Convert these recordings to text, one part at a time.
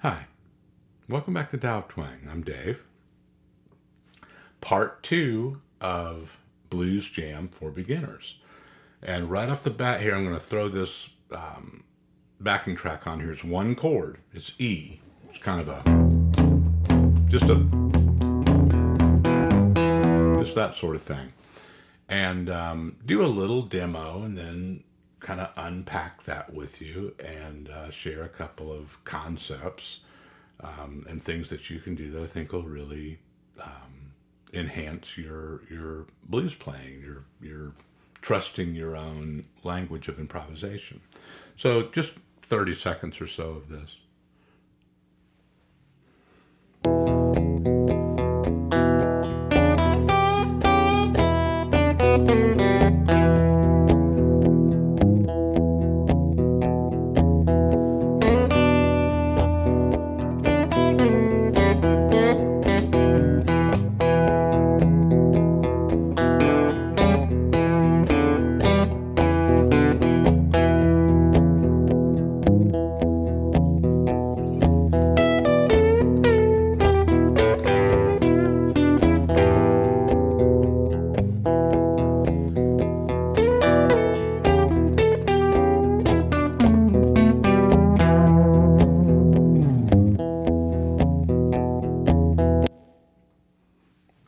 Hi, welcome back to Tao of Twang. I'm Dave. Part 2 of Blues Jam for Beginners. And right off the bat here, I'm going to throw this backing track on here. It's one chord. It's E. It's kind of just that sort of thing. And do a little demo and then kind of unpack that with you and share a couple of concepts and things that you can do that I think will really enhance your blues playing, your trusting your own language of improvisation. So just 30 seconds or so of this.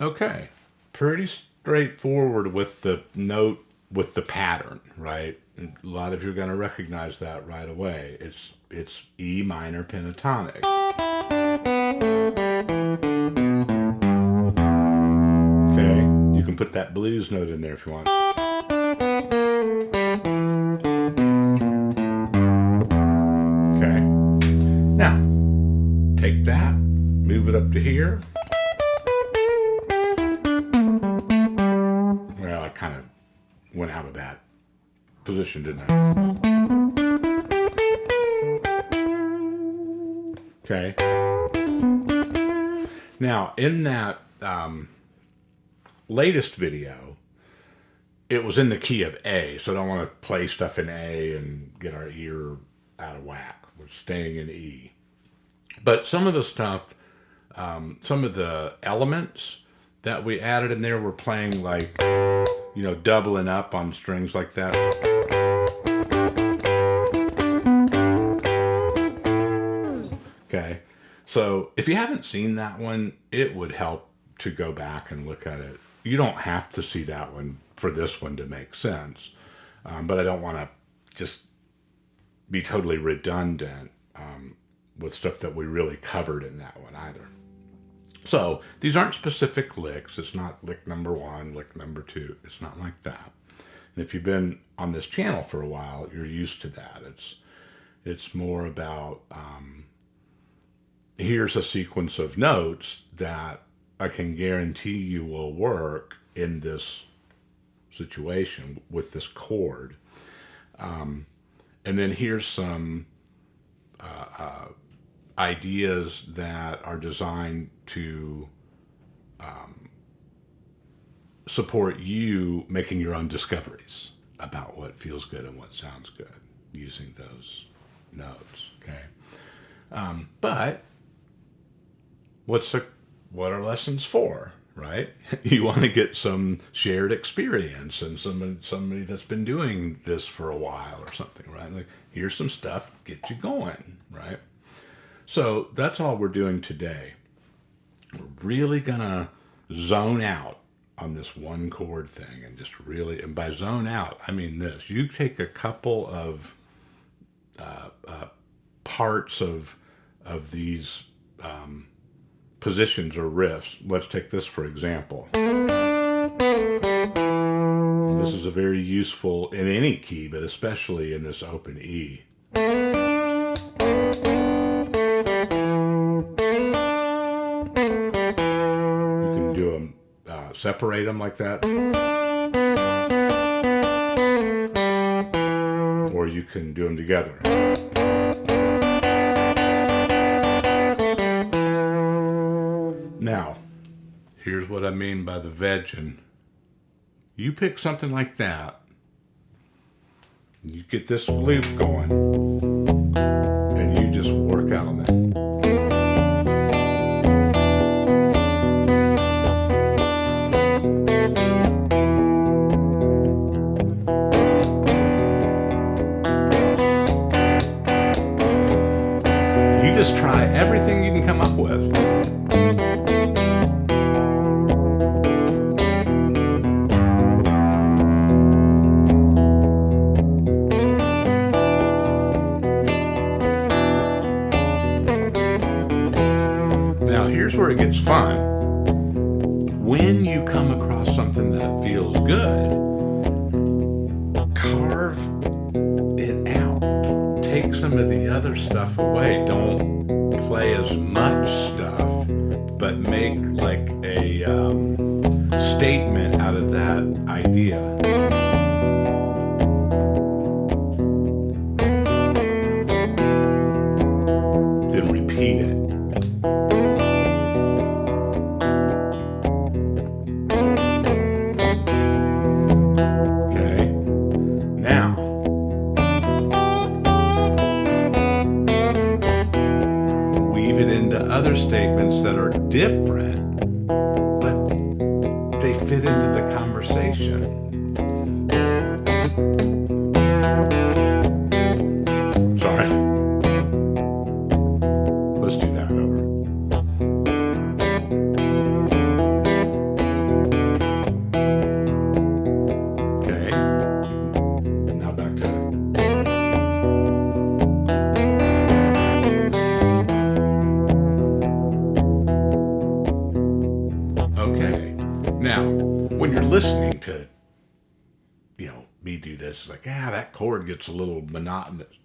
Okay, pretty straightforward with the note, with the pattern, right? And a lot of you are going to recognize that right away. It's E minor pentatonic. Okay, you can put that blues note in there if you want. Okay, now take that, move it up to here. Well, I kind of went out of that position, didn't I? Okay. Now, in that latest video, it was in the key of A, so I don't want to play stuff in A and get our ear out of whack. We're staying in E. But some of the stuff, some of the elements that we added in there were playing like, you know, doubling up on strings like that. Okay, so if you haven't seen that one, it would help to go back and look at it. You don't have to see that one for this one to make sense, but I don't want to just be totally redundant with stuff that we really covered in that one either. So these aren't specific licks. It's not lick number 1, lick number 2. It's not like that. And if you've been on this channel for a while, you're used to that. It's more about here's a sequence of notes that I can guarantee you will work in this situation with this chord. And then here's some ideas that are designed to support you making your own discoveries about what feels good and what sounds good using those notes. Okay, but what are lessons for? Right? You want to get some shared experience and somebody that's been doing this for a while or something, right? Like, here's some stuff, get you going, right? So that's all we're doing today. We're really gonna zone out on this one chord thing and just really, and by zone out, I mean this. You take a couple of parts of these positions or riffs. Let's take this for example. And this is a very useful in any key, but especially in this open E. You can do them, separate them like that. Or you can do them together. Now, here's what I mean by the vegging. You pick something like that, you get this loop going, and you just work out on that. just try everything you can come up with. Now, here's where it gets fun. When you come across something that feels good, carve it out. Take some of the other stuff away. Don't play as much stuff, but make like a statement out of that idea. Then repeat it. Other statements that are different, but they fit into the conversation. Sorry. Let's do that over. Okay. Now back to it. Okay, now, when you're listening to, me do this, it's like, that chord gets a little monotonous.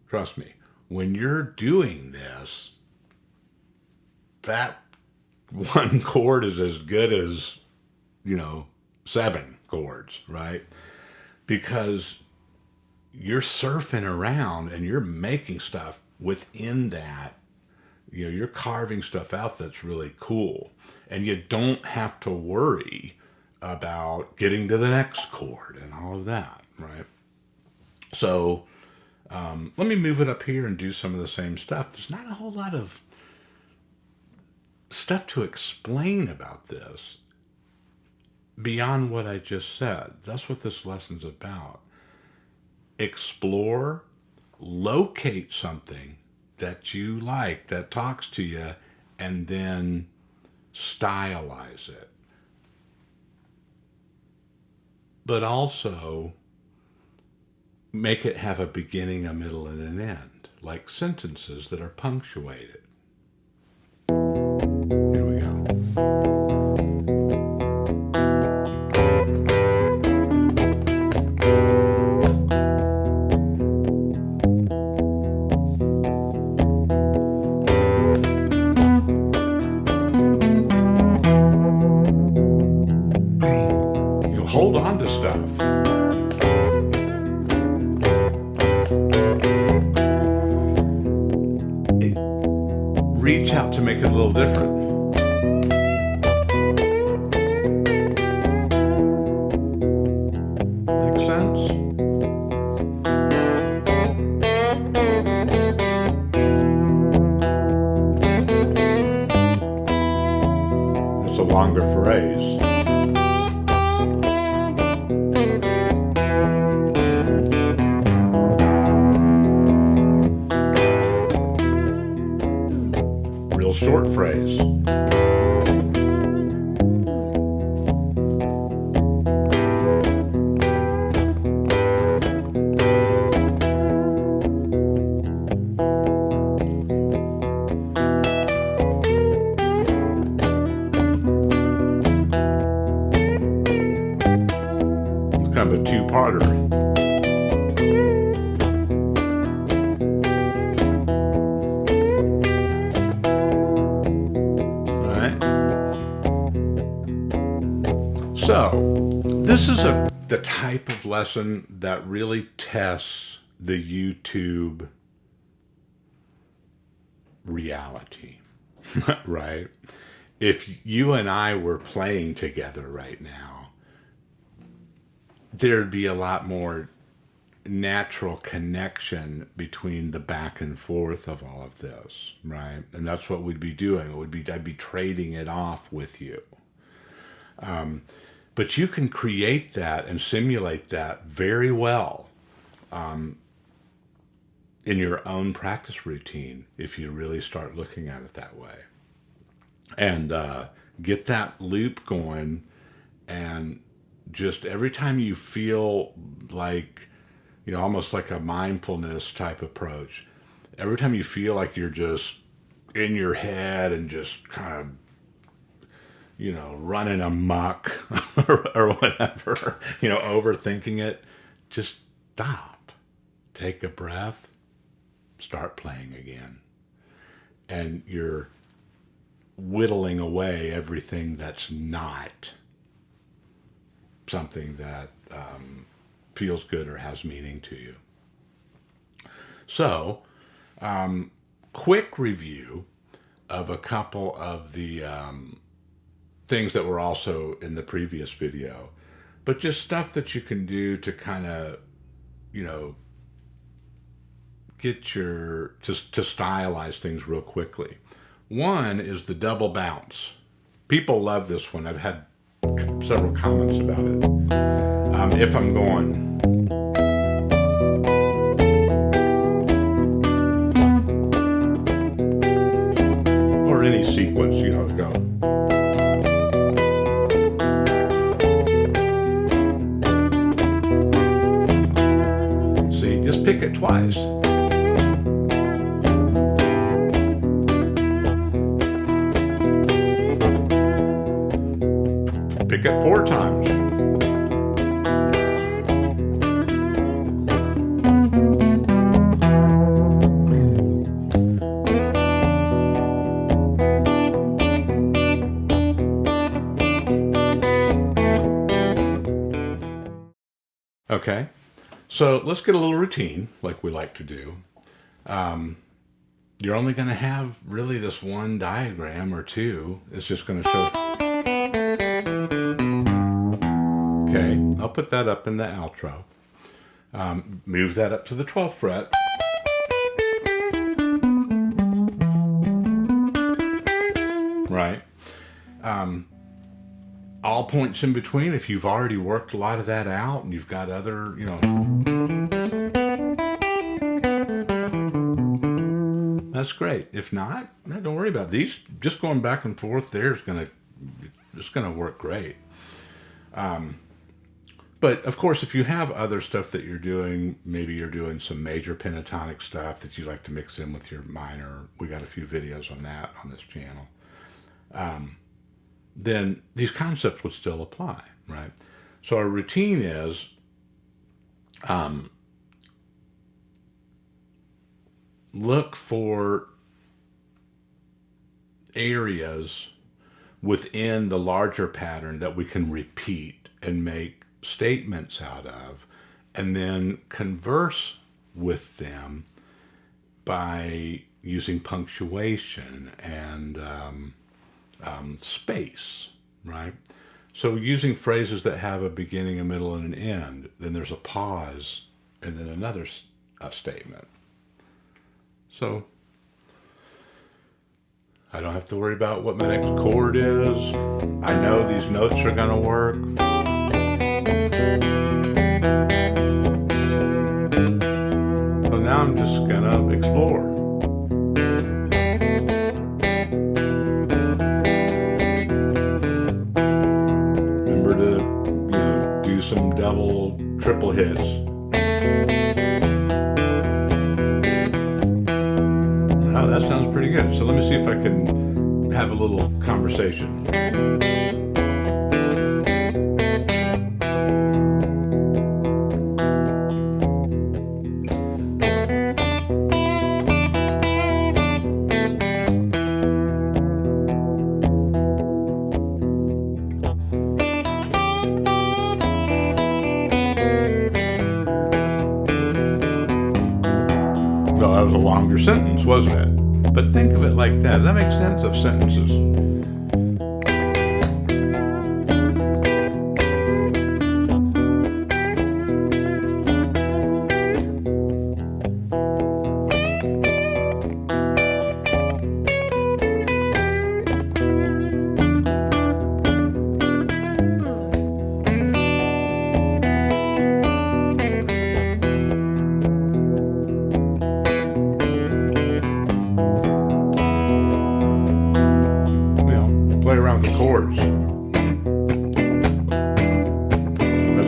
Trust me, when you're doing this, that one chord is as good as, 7 chords, right? Because you're surfing around and you're making stuff within that. You're carving stuff out that's really cool. And you don't have to worry about getting to the next chord and all of that, right? So let me move it up here and do some of the same stuff. There's not a whole lot of stuff to explain about this beyond what I just said. That's what this lesson's about. Explore, locate something that you like, that talks to you, and then stylize it. But also make it have a beginning, a middle, and an end, like sentences that are punctuated. Here we go. Hold on to stuff. Reach out to make it a little different. Make sense? That's a longer phrase. Short phrase. It's kind of a two-parter. So, this is the type of lesson that really tests the YouTube reality, right? If you and I were playing together right now, there'd be a lot more natural connection between the back and forth of all of this, right? And that's what we'd be doing. I'd be trading it off with you. But you can create that and simulate that very well in your own practice routine if you really start looking at it that way. And get that loop going, and just every time you feel like, almost like a mindfulness type approach, every time you feel like you're just in your head and just kind of, running amok or whatever, overthinking it, just stop, take a breath, start playing again. And you're whittling away everything that's not something that feels good or has meaning to you. So, quick review of a couple of the things that were also in the previous video, but just stuff that you can do to kind of, get to stylize things real quickly. One is the double bounce. People love this one. I've had several comments about it. If I'm going, or any sequence, to go. See, just pick it twice. Pick it 4 times. Okay, so let's get a little routine like we like to do. You're only going to have really this one diagram or two. It's just going to show. Okay, I'll put that up in the outro. Move that up to the 12th fret. Right. All points in between, if you've already worked a lot of that out and you've got other, that's great. If not, no, don't worry about it. These. Just going back and forth there is just gonna work great. But of course, if you have other stuff that you're doing, maybe you're doing some major pentatonic stuff that you like to mix in with your minor. We got a few videos on that on this channel. Then these concepts would still apply, right? So our routine is look for areas within the larger pattern that we can repeat and make statements out of, and then converse with them by using punctuation and space, right? So using phrases that have a beginning, a middle, and an end, then there's a pause, and then another statement. So I don't have to worry about what my next chord is. I know these notes are going to work. So now I'm just going to explore. Remember to, do some double, triple hits. Oh, that sounds pretty good. So let me see if I can have a little conversation. Well, that was a longer sentence, wasn't it? But think of it like that. Does that make sense? Of sentences. chords. That's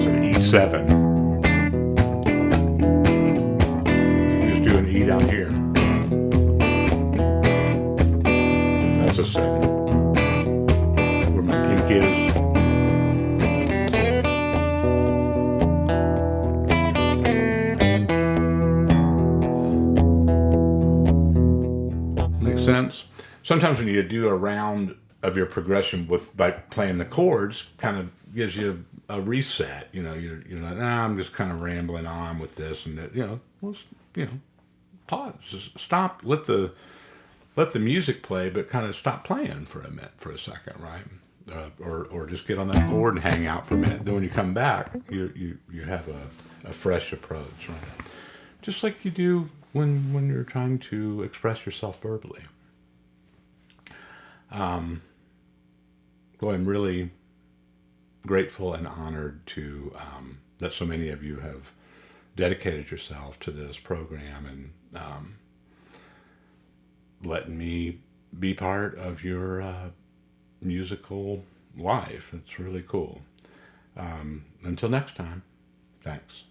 an E7. You can just do an E down here. That's a 7. Where my pink is. Makes sense? Sometimes when you do a round of your progression by playing the chords, kind of gives you a reset. You know, you're like, nah, I'm just kind of rambling on with this and that. Pause, just stop, let the music play, but kind of stop playing for a second, right? Or just get on that chord and hang out for a minute. Then when you come back, you have a fresh approach, right? Just like you do when you're trying to express yourself verbally. Well, I'm really grateful and honored to that so many of you have dedicated yourself to this program and letting me be part of your musical life. It's really cool. Until next time, thanks.